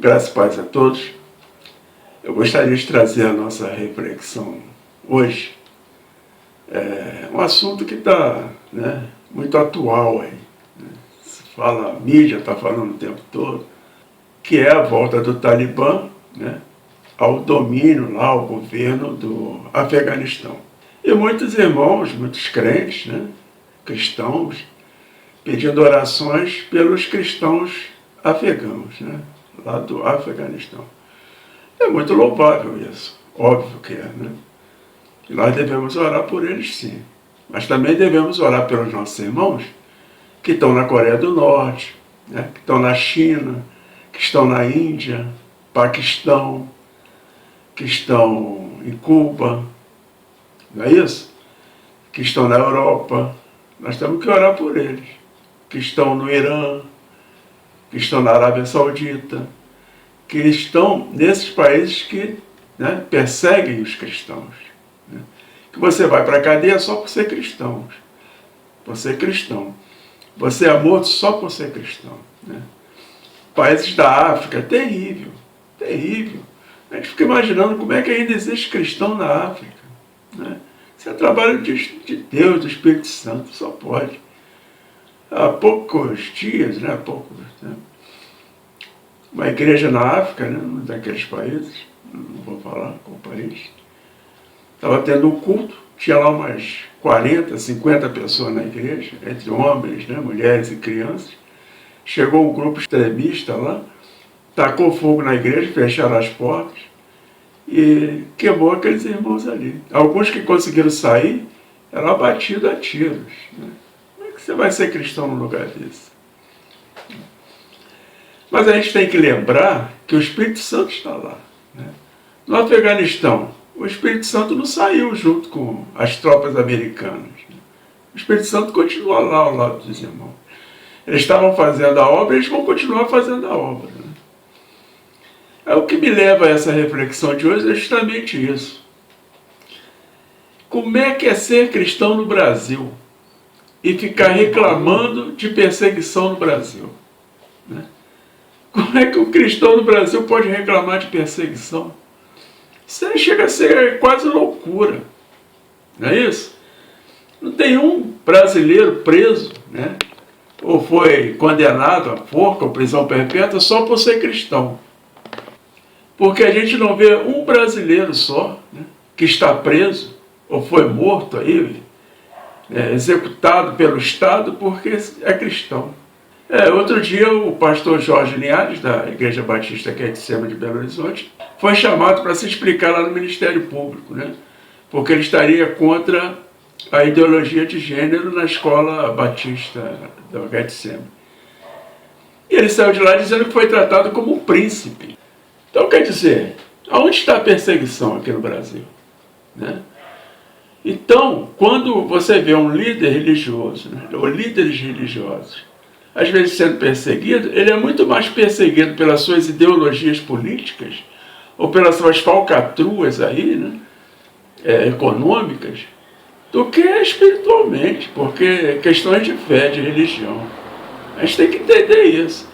Graças e paz a todos. Eu gostaria de trazer a nossa reflexão hoje. Um assunto que está muito atual aí. Se fala, a mídia está falando o tempo todo, que é a volta do Talibã ao domínio lá, ao governo do Afeganistão. E muitos irmãos, muitos crentes, cristãos, pedindo orações pelos cristãos afegãos, lá do Afeganistão. É muito louvável isso, óbvio que é, E nós devemos orar por eles sim, mas também devemos orar pelos nossos irmãos que estão na Coreia do Norte, que estão na China, que estão na Índia, Paquistão, que estão em Cuba, não é isso? Que estão na Europa. Nós temos que orar por eles, que estão no Irã, que estão na Arábia Saudita, que estão nesses países que perseguem os cristãos. Que você vai para a cadeia só por ser cristão. Você é cristão. Você é morto só por ser cristão. Países da África, terrível, terrível. A gente fica imaginando como é que ainda existe cristão na África. Isso é trabalho de Deus, do Espírito Santo, só pode. Há poucos dias, uma igreja na África, num daqueles países, não vou falar qual país, estava tendo um culto, tinha lá umas 40, 50 pessoas na igreja, entre homens, mulheres e crianças. Chegou um grupo extremista lá, tacou fogo na igreja, fecharam as portas e queimou aqueles irmãos ali. Alguns que conseguiram sair eram abatidos a tiros. Como é que você vai ser cristão num lugar desse? Mas a gente tem que lembrar que o Espírito Santo está lá. No Afeganistão, o Espírito Santo não saiu junto com as tropas americanas. O Espírito Santo continua lá ao lado dos irmãos. Eles estavam fazendo a obra, eles vão continuar fazendo a obra. O que me leva a essa reflexão de hoje é justamente isso. Como é que é ser cristão no Brasil e ficar reclamando de perseguição no Brasil? Como é que um cristão no Brasil pode reclamar de perseguição? Isso aí chega a ser quase loucura, não é isso? Não tem um brasileiro preso, ou foi condenado à forca ou prisão perpétua só por ser cristão. Porque a gente não vê um brasileiro só que está preso ou foi morto aí, executado pelo Estado porque é cristão. Outro dia o pastor Jorge Linhares, da Igreja Batista Quetzema de Belo Horizonte, foi chamado para se explicar lá no Ministério Público, porque ele estaria contra a ideologia de gênero na escola batista da Quetzema. E ele saiu de lá dizendo que foi tratado como um príncipe. Então, quer dizer, aonde está a perseguição aqui no Brasil? Então, quando você vê um líder religioso, ou líderes religiosos, às vezes sendo perseguido, ele é muito mais perseguido pelas suas ideologias políticas, ou pelas suas falcatruas aí, econômicas, do que espiritualmente, porque questões de fé, de religião. A gente tem que entender isso.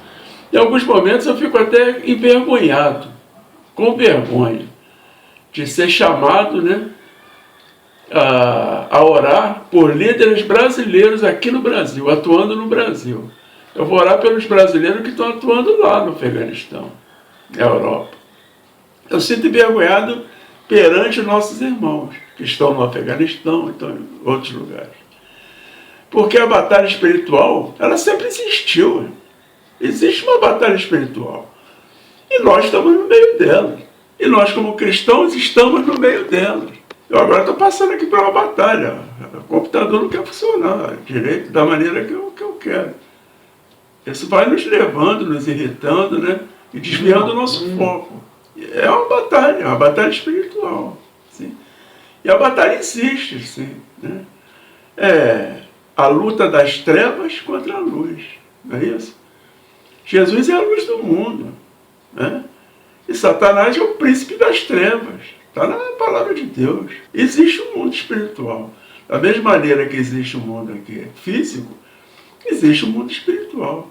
Em alguns momentos eu fico até envergonhado, com vergonha, de ser chamado a orar por líderes brasileiros aqui no Brasil, atuando no Brasil. Eu vou orar pelos brasileiros que estão atuando lá no Afeganistão, na Europa. Eu sinto envergonhado perante nossos irmãos que estão no Afeganistão e estão em outros lugares. Porque a batalha espiritual, ela sempre existiu. Existe uma batalha espiritual. E nós estamos no meio dela. E nós, como cristãos, estamos no meio dela. Eu agora estou passando aqui para uma batalha. O computador não quer funcionar direito da maneira que eu quero. Isso vai nos levando, nos irritando, e desviando o nosso foco. É uma batalha espiritual. Sim. E a batalha insiste, sim. É a luta das trevas contra a luz. Não é isso? Jesus é a luz do mundo. E Satanás é o príncipe das trevas. Está na palavra de Deus. Existe um mundo espiritual. Da mesma maneira que existe um mundo aqui físico, existe um mundo espiritual.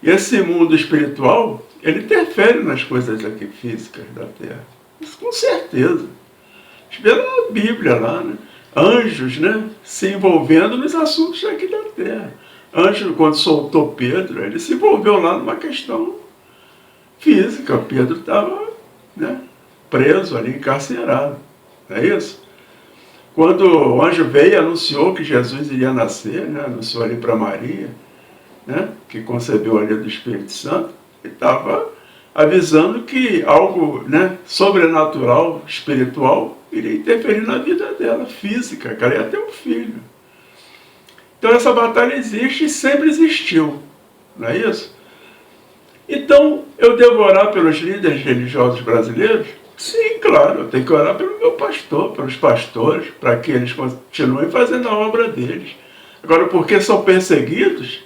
E esse mundo espiritual, ele interfere nas coisas aqui físicas da Terra. Isso com certeza. Espera na Bíblia lá, né? Anjos, né? Se envolvendo nos assuntos aqui da Terra. Anjo, quando soltou Pedro, ele se envolveu lá numa questão física. Pedro estava, né, preso ali, encarcerado. Não é isso? Quando o anjo veio e anunciou que Jesus iria nascer, né? Anunciou ali para Maria, né? Que concebeu ali do Espírito Santo, ele estava avisando que algo, né, sobrenatural, espiritual, iria interferir na vida dela, física, que ela ia ter um filho. Então essa batalha existe e sempre existiu, não é isso? Então, eu devo orar pelos líderes religiosos brasileiros? Sim, claro, eu tenho que orar pelo meu pastor, pelos pastores, para que eles continuem fazendo a obra deles. Agora, porque são perseguidos,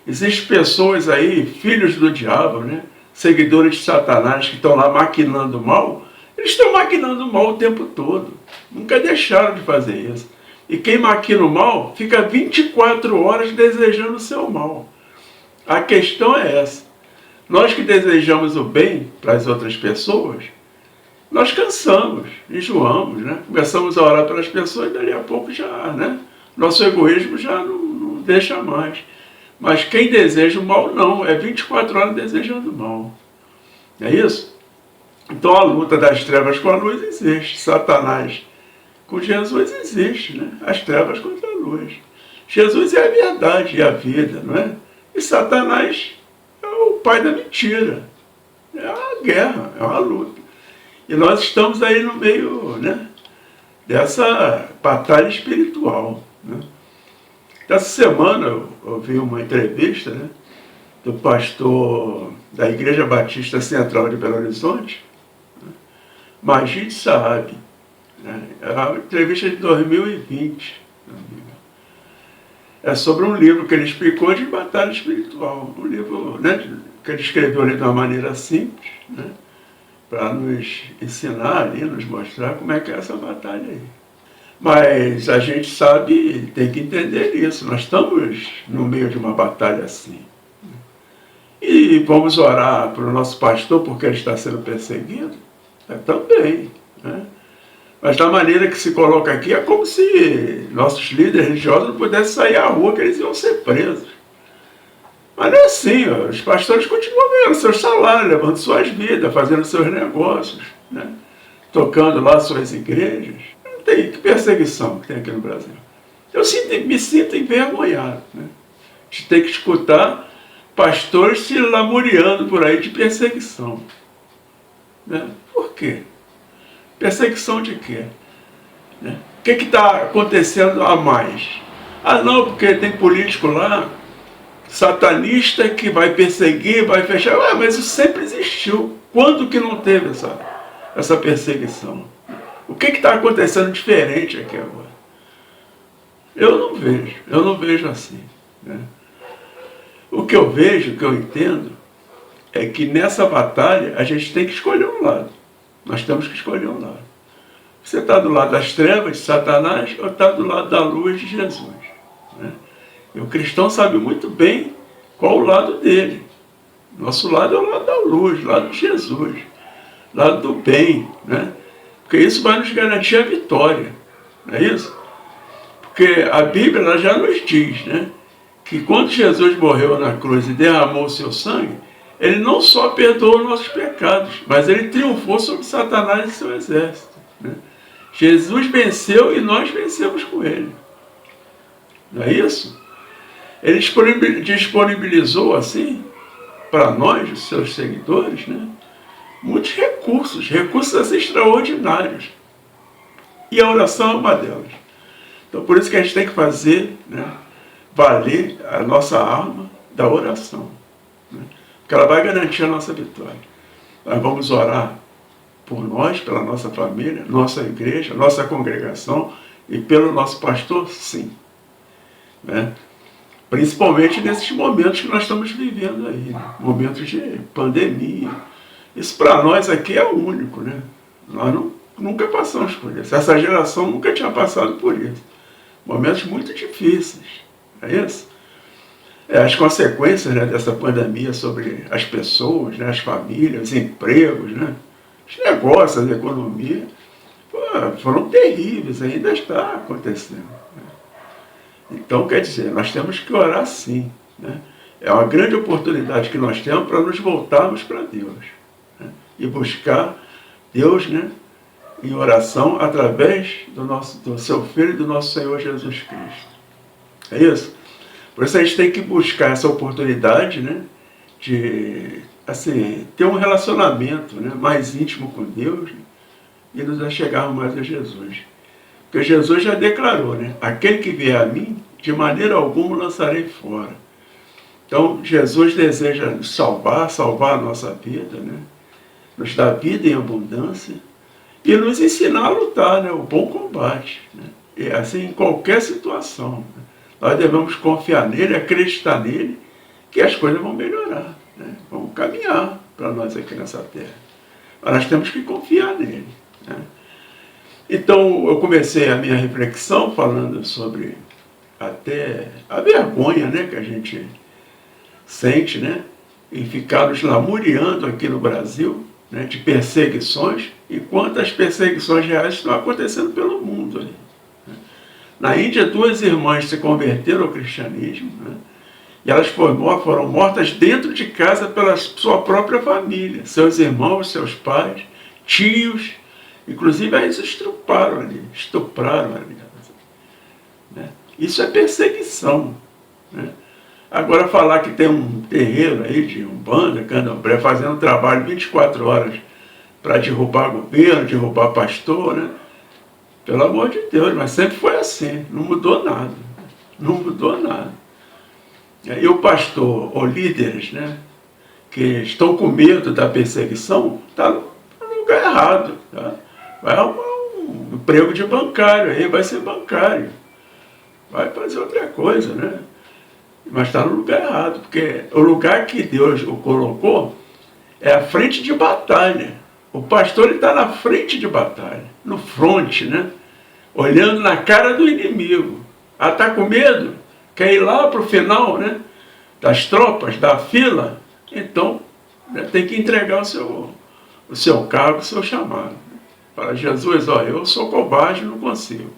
existem pessoas aí, filhos do diabo, né? Seguidores de Satanás que estão lá maquinando mal, eles estão maquinando mal o tempo todo. Nunca deixaram de fazer isso. E quem maquina o mal fica 24 horas desejando o seu mal. A questão é essa. Nós que desejamos o bem para as outras pessoas, nós cansamos, enjoamos, né? Começamos a orar pelas pessoas e dali a pouco já, né? Nosso egoísmo já não deixa mais. Mas quem deseja o mal não, é 24 horas desejando o mal. É isso? Então a luta das trevas com a luz existe. Satanás com Jesus existe, né? As trevas contra a luz. Jesus é a verdade e a vida, não é? E Satanás é o pai da mentira. É uma guerra, é uma luta. E nós estamos aí no meio, né, dessa batalha espiritual, né? Essa semana eu ouvi uma entrevista, né, do pastor da Igreja Batista Central de Belo Horizonte, né, Majid Saab. É uma entrevista de 2020. É sobre um livro que ele explicou de batalha espiritual. Um livro, né, que ele escreveu ali de uma maneira simples, né, para nos ensinar ali, nos mostrar como é que é essa batalha aí. Mas a gente sabe, tem que entender isso. Nós estamos no meio de uma batalha assim. E vamos orar para o nosso pastor porque ele está sendo perseguido? Também, né? Mas da maneira que se coloca aqui, é como se nossos líderes religiosos não pudessem sair à rua, que eles iam ser presos. Mas não é assim, ó. Os pastores continuam ganhando seus salários, levando suas vidas, fazendo seus negócios, né? Tocando lá suas igrejas. Não tem que perseguição que tem aqui no Brasil. Eu me sinto envergonhado, né? A gente tem que escutar pastores se lamuriando por aí de perseguição, né? Por quê? Perseguição de quê? Né? O que está acontecendo a mais? Ah, não, porque tem político lá, satanista, que vai perseguir, vai fechar. Ué, mas isso sempre existiu. Quando que não teve essa perseguição? O que está acontecendo diferente aqui agora? Eu não vejo assim, né? O que eu vejo, o que eu entendo, é que nessa batalha a gente tem que escolher um lado. Nós temos que escolher um lado. Você está do lado das trevas de Satanás ou está do lado da luz de Jesus, né? E o cristão sabe muito bem qual o lado dele. Nosso lado é o lado da luz, o lado de Jesus, o lado do bem, né? Porque isso vai nos garantir a vitória, não é isso? Porque a Bíblia ela já nos diz, né, que quando Jesus morreu na cruz e derramou o seu sangue, ele não só perdoou nossos pecados, mas ele triunfou sobre Satanás e seu exército, né? Jesus venceu e nós vencemos com ele. Não é isso? Ele disponibilizou assim, para nós, os seus seguidores, né, muitos recursos extraordinários. E a oração é uma delas. Então por isso que a gente tem que fazer, né, valer a nossa arma da oração, né? Porque ela vai garantir a nossa vitória. Nós vamos orar por nós, pela nossa família, nossa igreja, nossa congregação e pelo nosso pastor, sim, né? Principalmente nesses momentos que nós estamos vivendo aí, né? Momentos de pandemia. Isso para nós aqui é único, né? Nós nunca passamos por isso. Essa geração nunca tinha passado por isso. Momentos muito difíceis, é isso? as consequências, né, dessa pandemia sobre as pessoas, né, as famílias, os empregos, né, os negócios, a economia, foram terríveis, ainda está acontecendo. Então, quer dizer, nós temos que orar sim, né? É uma grande oportunidade que nós temos para nos voltarmos para Deus, né? E buscar Deus, né, em oração através do seu Filho e do nosso Senhor Jesus Cristo. É isso? Por isso a gente tem que buscar essa oportunidade, né, de assim, ter um relacionamento, né, mais íntimo com Deus, né, e nos achegarmos mais a Jesus. Porque Jesus já declarou, né, aquele que vier a mim, de maneira alguma lançarei fora. Então Jesus deseja nos salvar a nossa vida, né, nos dar vida em abundância e nos ensinar a lutar, né, o bom combate, né, e assim em qualquer situação, né. Nós devemos confiar nele, acreditar nele, que as coisas vão melhorar, né? Vão caminhar para nós aqui nessa terra. Mas nós temos que confiar nele, né? Então, eu comecei a minha reflexão falando sobre até a vergonha, né, que a gente sente, né, em ficar nos lamuriando aqui no Brasil, né, de perseguições, enquanto as perseguições reais estão acontecendo pelo mundo. Né? Na Índia, 2 irmãs se converteram ao cristianismo, né? E elas foram mortas dentro de casa pela sua própria família, seus irmãos, seus pais, tios, inclusive eles estupraram ali, né? Isso é perseguição, né? Agora falar que tem um terreiro aí de Umbanda, Candomblé, fazendo trabalho 24 horas para derrubar governo, derrubar pastor, né? Pelo amor de Deus, mas sempre foi assim, não mudou nada, não mudou nada. E o pastor, ou líderes, né, que estão com medo da perseguição, está no lugar errado. Tá? Vai arrumar um emprego de bancário, aí vai ser bancário, vai fazer outra coisa, né? Mas está no lugar errado, porque o lugar que Deus o colocou é a frente de batalha. O pastor está na frente de batalha, no fronte, né? Olhando na cara do inimigo. Ah, está com medo? Quer ir lá para o final, né, das tropas, da fila? Então, né, tem que entregar o seu cargo, o seu chamado. Fala, Jesus, olha, eu sou covarde, não consigo.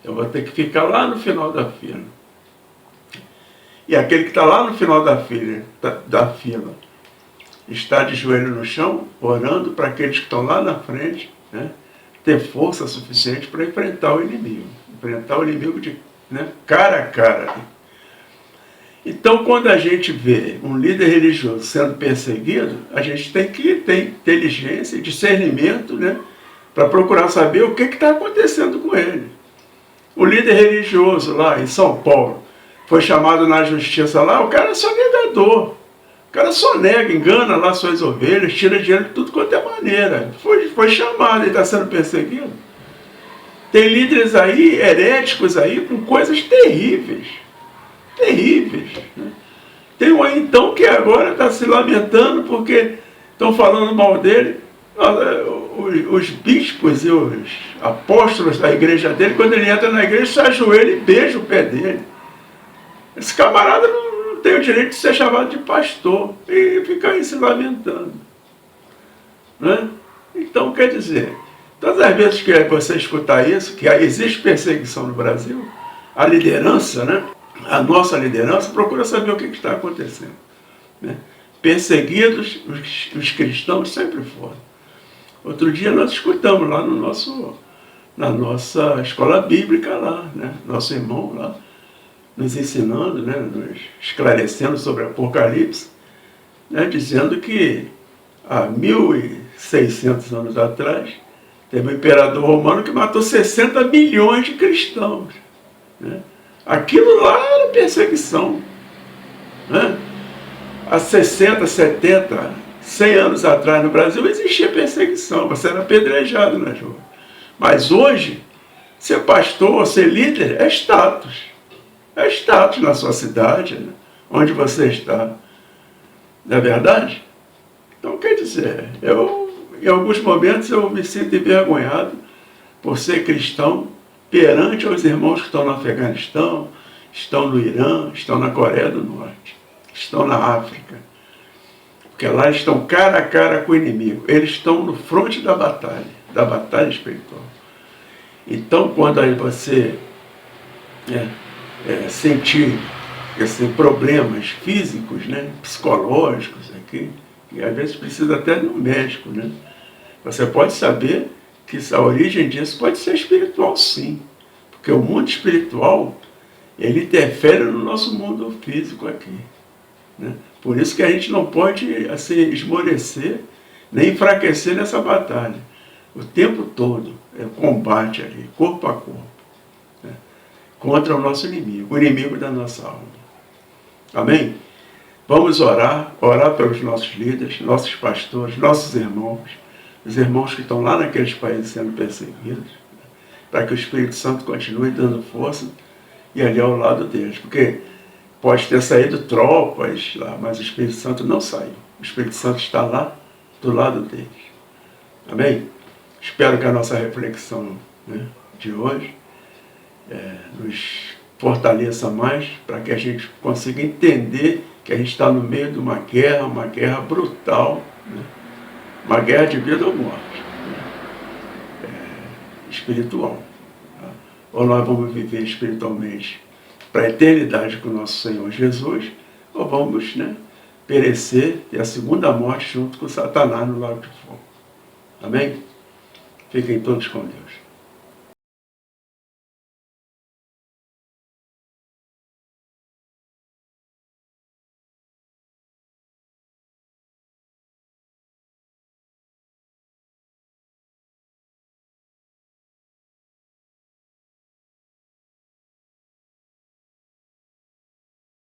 Eu vou ter que ficar lá no final da fila. E aquele que está lá no final da fila está de joelho no chão, orando para aqueles que estão lá na frente, né, ter força suficiente para enfrentar o inimigo. Enfrentar o inimigo né, cara a cara. Então, quando a gente vê um líder religioso sendo perseguido, a gente tem que ter inteligência e discernimento, né, para procurar saber o que está acontecendo com ele. O líder religioso lá em São Paulo foi chamado na justiça lá, o cara é só negador. O cara só nega, engana lá suas ovelhas, tira dinheiro de tudo quanto é maneira. Foi chamado, ele está sendo perseguido. Tem líderes aí, heréticos aí, com coisas terríveis. Terríveis. Né? Tem um aí então que agora está se lamentando porque estão falando mal dele. Os bispos e os apóstolos da igreja dele, quando ele entra na igreja, se ajoelha e beija o pé dele. Esse camarada não tem o direito de ser chamado de pastor e ficar aí se lamentando. Né? Então, quer dizer, todas as vezes que você escutar isso, que existe perseguição no Brasil, a liderança, né, a nossa liderança, procura saber o que está acontecendo. Né? Perseguidos, os cristãos sempre foram. Outro dia nós escutamos lá na nossa escola bíblica lá, né? Nosso irmão lá, nos ensinando, né? Nos esclarecendo sobre Apocalipse, né? Dizendo que há 1600 anos atrás, teve um imperador romano que matou 60 milhões de cristãos. Né? Aquilo lá era perseguição. Né? Há 60, 70, 100 anos atrás no Brasil existia perseguição, você era apedrejado nas ruas. Mas hoje, ser pastor, ser líder, é status. É status na sua cidade, né? Onde você está. Não é verdade? Então, quer dizer, em alguns momentos eu me sinto envergonhado por ser cristão perante aos irmãos que estão no Afeganistão, estão no Irã, estão na Coreia do Norte, estão na África. Porque lá estão cara a cara com o inimigo. Eles estão no fronte da batalha espiritual. Então, quando aí você sentir problemas físicos, né, psicológicos aqui, e às vezes precisa até de um médico, né? Você pode saber que a origem disso pode ser espiritual, sim. Porque o mundo espiritual, ele interfere no nosso mundo físico aqui, né? Por isso que a gente não pode assim, esmorecer, nem enfraquecer nessa batalha. O tempo todo é combate ali, corpo a corpo, né? Contra o nosso inimigo, o inimigo da nossa alma. Amém? Vamos orar pelos nossos líderes, nossos pastores, nossos irmãos, os irmãos que estão lá naqueles países sendo perseguidos, para que o Espírito Santo continue dando força e ali ao lado deles. Porque pode ter saído tropas lá, mas o Espírito Santo não saiu. O Espírito Santo está lá do lado deles. Amém? Espero que a nossa reflexão, né, de hoje nos fortaleça mais para que a gente consiga entender que a gente está no meio de uma guerra brutal, né? Uma guerra de vida ou morte, né? Espiritual. Tá? Ou nós vamos viver espiritualmente para a eternidade com o nosso Senhor Jesus, ou vamos, né, perecer e a segunda morte junto com Satanás no lago de fogo. Amém? Fiquem todos com Deus.